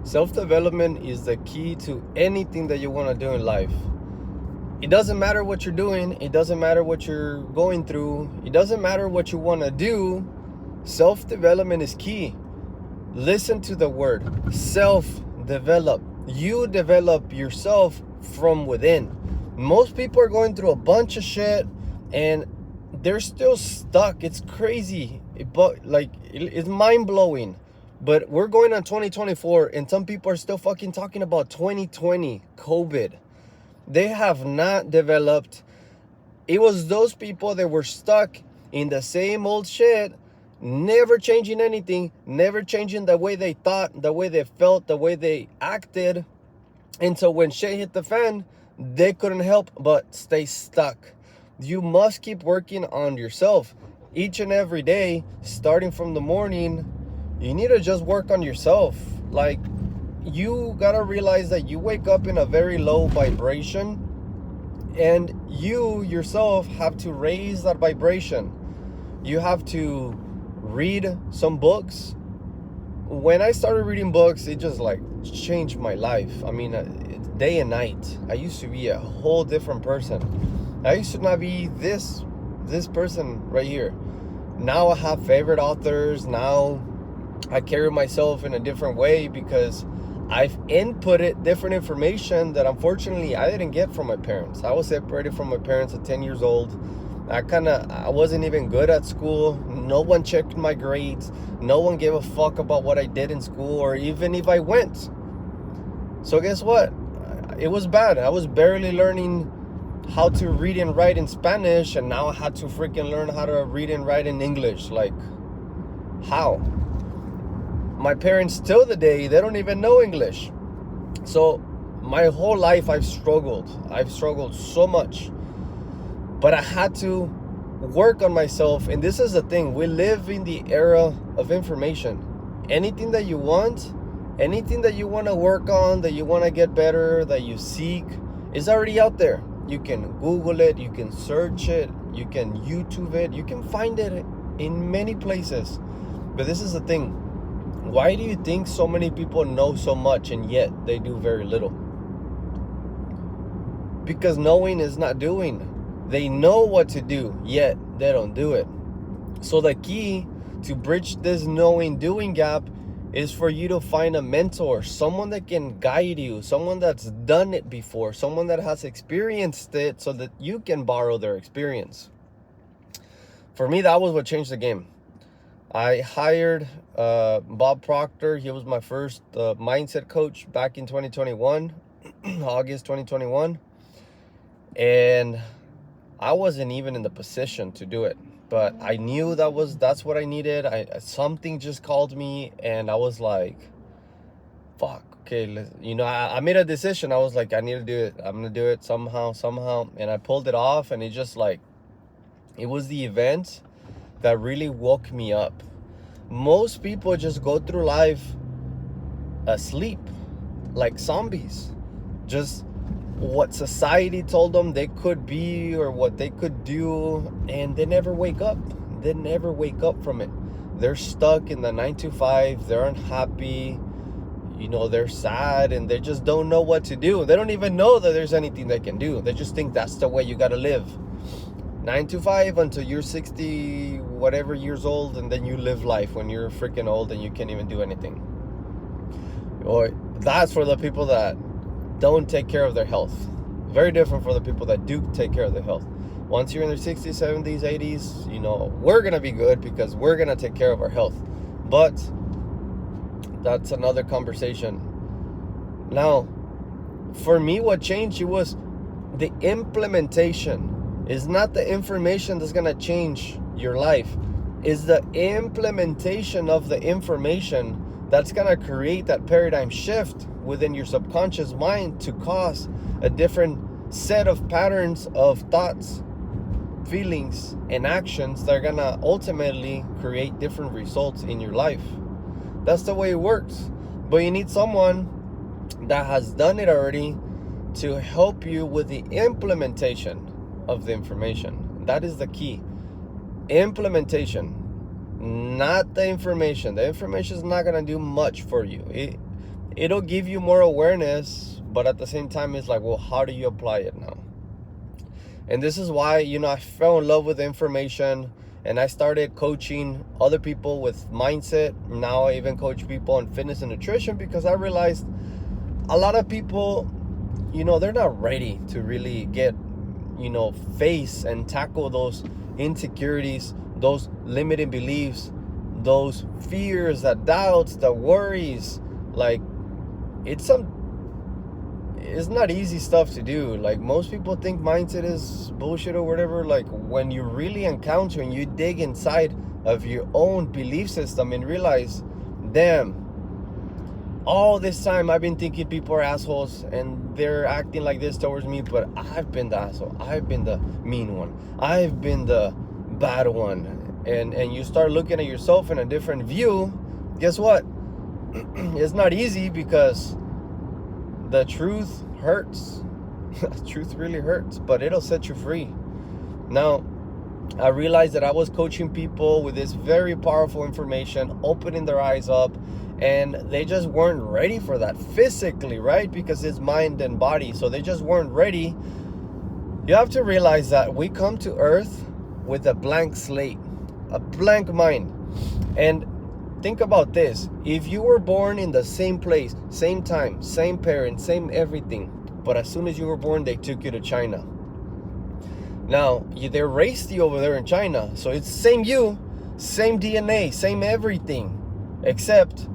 Self-development is the key to anything that you want to do in life. It doesn't matter what you're doing. It doesn't matter what you're going through. It doesn't matter what you want to do. Self-development is key. Listen to the word self-develop. You develop yourself from within. Most people are going through a bunch of shit and they're still stuck. It's crazy, but it's mind-blowing. But we're going on 2024 and some people are still fucking talking about 2020 COVID. They have not developed. It was those people that were stuck in the same old shit, never changing anything, never changing the way they thought, the way they felt, the way they acted. And so when shit hit the fan, they couldn't help but stay stuck. You must keep working on yourself each and every day, starting from the morning. You need to just work on yourself. Like, you gotta realize that you wake up in a very low vibration, and you yourself have to raise that vibration. You have to read some books. When I started reading books, it just changed my life. I mean, day and night. I used to be a whole different person. I used to not be this person right here. Now I have favorite authors. Now I carry myself in a different way because I've inputted different information that unfortunately I didn't get from my parents. I was separated from my parents at 10 years old. I wasn't even good at school. No one checked my grades. No one gave a fuck about what I did in school or even if I went. So guess what? It was bad. I was barely learning how to read and write in Spanish, and now I had to freaking learn how to read and write in English. Like, how? My parents, till the day, they don't even know English. So my whole life I've struggled so much, but I had to work on myself. And this is the thing, we live in the era of information. Anything that you want, anything that you want to work on, that you want to get better, that you seek, is already out there. You can Google it, you can search it, you can YouTube it, you can find it in many places. But this is the thing, why do you think so many people know so much and yet they do very little? Because knowing is not doing. They know what to do, yet they don't do it. So the key to bridge this knowing doing gap is for you to find a mentor, someone that can guide you, someone that's done it before, someone that has experienced it so that you can borrow their experience. For me, that was what changed the game. I hired Bob Proctor. He was my first mindset coach back in 2021, August 2021. And I wasn't even in the position to do it, but I knew that's what I needed. Something just called me and I was like, fuck, okay, I made a decision. I was like, I need to do it. I'm going to do it somehow. And I pulled it off, and it was the event that really woke me up. Most people just go through life asleep, like zombies. Just what society told them they could be or what they could do, and they never wake up. They never wake up from it. They're stuck in the 9 to 5. They're unhappy. They're sad, and they just don't know what to do. They don't even know that there's anything they can do. They just think that's the way you got to live. 9 to 5 until you're 60 whatever years old, and then you live life when you're freaking old and you can't even do anything. Or that's for the people that don't take care of their health. Very different for the people that do take care of their health. Once you're in their 60s, 70s, 80s, we're gonna be good because we're gonna take care of our health. But that's another conversation. Now, for me, what changed, it was the implementation. It's not the information that's gonna change your life. It's the implementation of the information that's gonna create that paradigm shift within your subconscious mind to cause a different set of patterns of thoughts, feelings, and actions that are gonna ultimately create different results in your life. That's the way it works. But you need someone that has done it already to help you with the implementation of the information. That is the key. Implementation, not the information. The information is not going to do much for you. it'll give you more awareness, but at the same time, it's like, well, how do you apply it now? And this is why, I fell in love with information, and I started coaching other people with mindset. Now I even coach people on fitness and nutrition, because I realized a lot of people, they're not ready to really get, face and tackle those insecurities, those limiting beliefs, those fears, that doubts, the worries. Like, it's not easy stuff to do. Like, most people think mindset is bullshit or whatever. Like, when you really encounter and you dig inside of your own belief system and realize, damn, all this time I've been thinking people are assholes and they're acting like this towards me, but I've been the asshole. I've been the mean one. I've been the bad one. And you start looking at yourself in a different view. Guess what? It's not easy, because the truth hurts. Truth really hurts, but it'll set you free. Now, I realized that I was coaching people with this very powerful information, opening their eyes up, and they just weren't ready for that physically, right? Because it's mind and body, so they just weren't ready. You have to realize that we come to earth with a blank slate, a blank mind. And think about this. If you were born in the same place, same time, same parents, same everything, but as soon as you were born, they took you to China. Now, they raised you over there in China, so it's same you, same DNA, same everything, except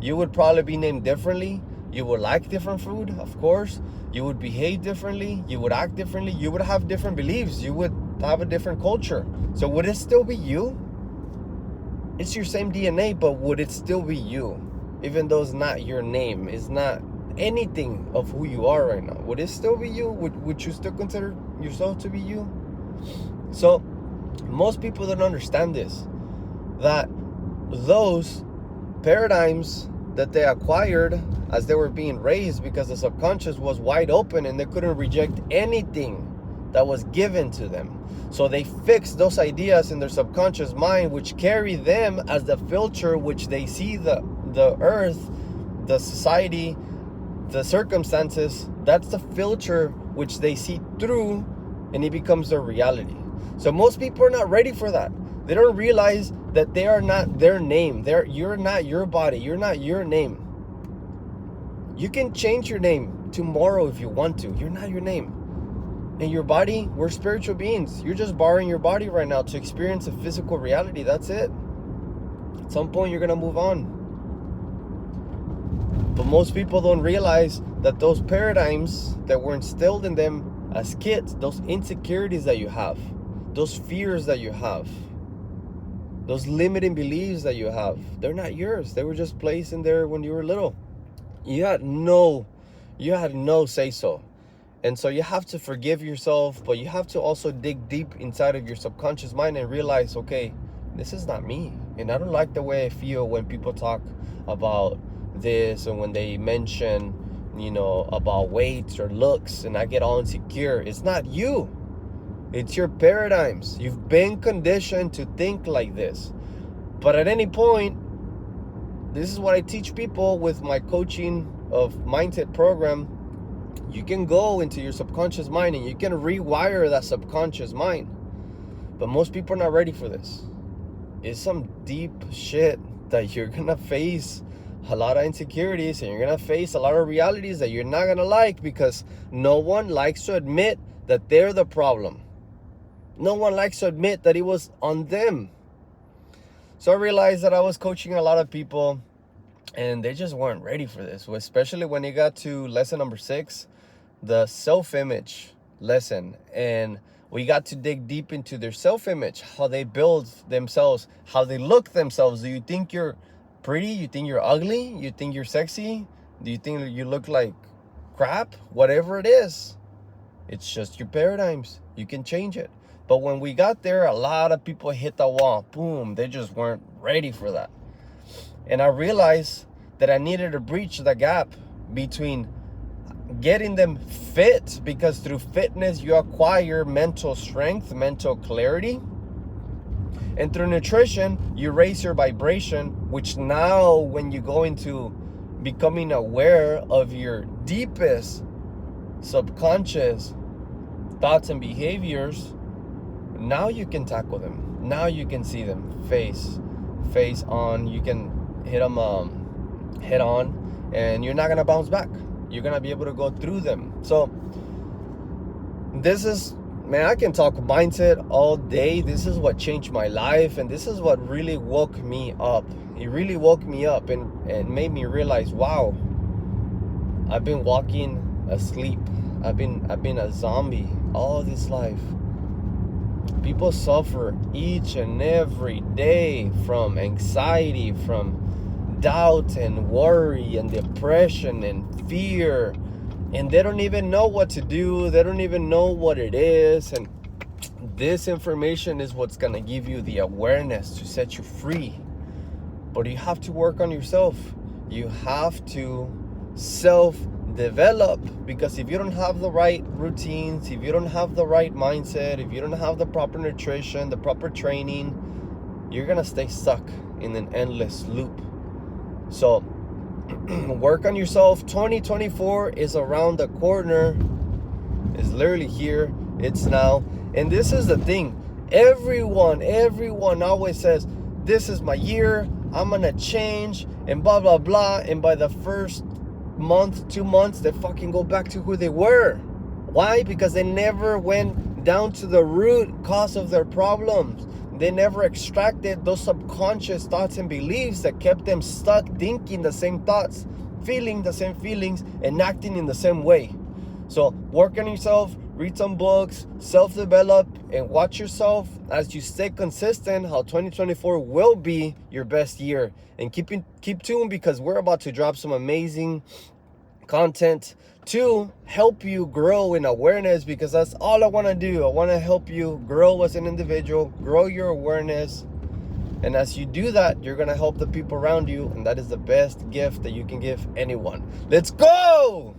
you would probably be named differently. You would like different food, of course. You would behave differently. You would act differently. You would have different beliefs. You would have a different culture. So would it still be you? It's your same DNA, but would it still be you? Even though it's not your name, it's not anything of who you are right now. Would it still be you? Would you still consider yourself to be you? So most people don't understand this, that those paradigms that they acquired as they were being raised, because the subconscious was wide open and they couldn't reject anything that was given to them. So they fixed those ideas in their subconscious mind, which carry them as the filter which they see the earth, the society, the circumstances. That's the filter which they see through, and it becomes their reality. So most people are not ready for that. They don't realize that they are not their name. You're not your body. You're not your name. You can change your name tomorrow if you want to. You're not your name. And your body, we're spiritual beings. You're just borrowing your body right now to experience a physical reality. That's it. At some point, you're going to move on. But most people don't realize that those paradigms that were instilled in them as kids, those insecurities that you have, those fears that you have, those limiting beliefs that you have, they're not yours. They were just placed in there when you were little. You had no say-so. And so you have to forgive yourself, but you have to also dig deep inside of your subconscious mind and realize, okay, this is not me. And I don't like the way I feel when people talk about this, and when they mention, about weight or looks, and I get all insecure. It's not you. It's your paradigms. You've been conditioned to think like this. But at any point, this is what I teach people with my coaching of mindset program. You can go into your subconscious mind and you can rewire that subconscious mind. But most people are not ready for this. It's some deep shit that you're going to face a lot of insecurities, and you're going to face a lot of realities that you're not going to like, because no one likes to admit that they're the problem. No one likes to admit that it was on them. So I realized that I was coaching a lot of people and they just weren't ready for this, especially when it got to lesson number 6, the self-image lesson. And we got to dig deep into their self-image, how they build themselves, how they look themselves. Do you think you're pretty? You think you're ugly? You think you're sexy? Do you think you look like crap? Whatever it is, it's just your paradigms. You can change it. But when we got there, a lot of people hit the wall. Boom, they just weren't ready for that. And I realized that I needed to breach the gap between getting them fit, because through fitness you acquire mental strength, mental clarity, and through nutrition you raise your vibration, which now when you go into becoming aware of your deepest subconscious thoughts and behaviors, now you can tackle them. Now you can see them face on. You can hit them head on, and you're not gonna bounce back. You're gonna be able to go through them. So this is, man, I can talk mindset all day. This is what changed my life, and this is what really woke me up. It really woke me up and made me realize, wow, I've been walking asleep. I've been a zombie all this life. People suffer each and every day from anxiety, from doubt and worry and depression and fear, and they don't even know what to do. They don't even know what it is. And this information is what's gonna give you the awareness to set you free. But you have to work on yourself. You have to self-develop, because if you don't have the right routines, if you don't have the right mindset, if you don't have the proper nutrition, the proper training, you're gonna stay stuck in an endless loop. So work on yourself. 2024 is around the corner. It's literally here. It's now. And this is the thing. Everyone always says, this is my year. I'm gonna change and blah, blah, blah. And by the first month, 2 months, they fucking go back to who they were. Why? Because they never went down to the root cause of their problems. They never extracted those subconscious thoughts and beliefs that kept them stuck thinking the same thoughts, feeling the same feelings, and acting in the same way. So work on yourself, read some books, self-develop, and watch yourself as you stay consistent, how 2024 will be your best year. And keep tuned, because we're about to drop some amazing content to help you grow in awareness, because that's all I want to do. I want to help you grow as an individual, grow your awareness. And as you do that, you're going to help the people around you. And that is the best gift that you can give anyone. Let's go!